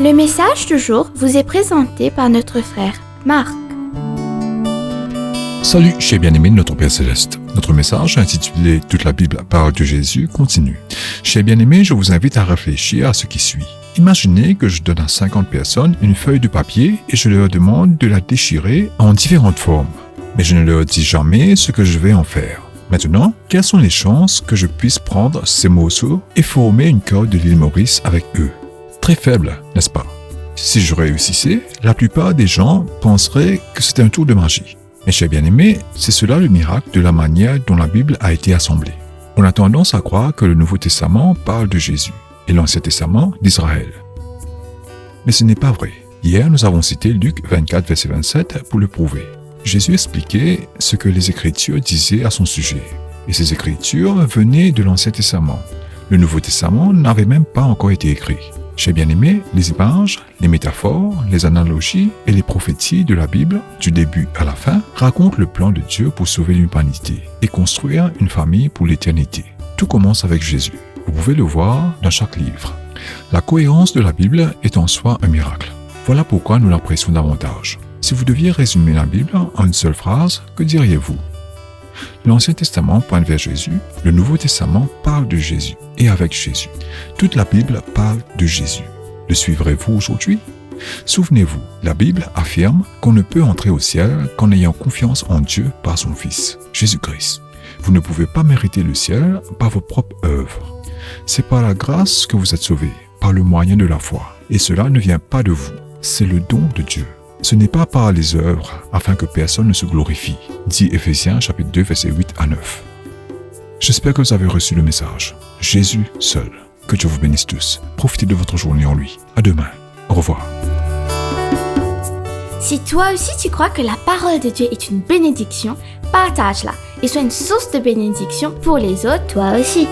Le message du jour vous est présenté par notre frère Marc. Salut, chers bien-aimés de notre Père Céleste. Notre message intitulé « Toute la Bible parle de Jésus » continue. Chers bien-aimés, je vous invite à réfléchir à ce qui suit. Imaginez que je donne à 50 personnes une feuille de papier et je leur demande de la déchirer en différentes formes. Mais je ne leur dis jamais ce que je vais en faire. Maintenant, quelles sont les chances que je puisse prendre ces morceaux et former une corde de l'île Maurice avec eux? Très faible, n'est-ce pas? Si je réussissais, la plupart des gens penseraient que c'était un tour de magie. Mais chers bien-aimés, c'est cela le miracle de la manière dont la Bible a été assemblée. On a tendance à croire que le Nouveau Testament parle de Jésus et l'Ancien Testament d'Israël. Mais ce n'est pas vrai. Hier, nous avons cité Luc 24, verset 27 pour le prouver. Jésus expliquait ce que les Écritures disaient à son sujet. Et ces Écritures venaient de l'Ancien Testament. Le Nouveau Testament n'avait même pas encore été écrit. Chers bien-aimés, les images, les métaphores, les analogies et les prophéties de la Bible, du début à la fin, racontent le plan de Dieu pour sauver l'humanité et construire une famille pour l'éternité. Tout commence avec Jésus. Vous pouvez le voir dans chaque livre. La cohérence de la Bible est en soi un miracle. Voilà pourquoi nous l'apprécions davantage. Si vous deviez résumer la Bible en une seule phrase, que diriez-vous? L'Ancien Testament pointe vers Jésus, le Nouveau Testament parle de Jésus et avec Jésus. Toute la Bible parle de Jésus. Le suivrez-vous aujourd'hui? Souvenez-vous, la Bible affirme qu'on ne peut entrer au ciel qu'en ayant confiance en Dieu par son Fils, Jésus-Christ. Vous ne pouvez pas mériter le ciel par vos propres œuvres. C'est par la grâce que vous êtes sauvés, par le moyen de la foi. Et cela ne vient pas de vous, c'est le don de Dieu. Ce n'est pas par les œuvres, afin que personne ne se glorifie, dit Éphésiens chapitre 2, versets 8 à 9. J'espère que vous avez reçu le message. Jésus seul. Que Dieu vous bénisse tous. Profitez de votre journée en lui. À demain. Au revoir. Si toi aussi tu crois que la parole de Dieu est une bénédiction, partage-la et sois une source de bénédiction pour les autres toi aussi.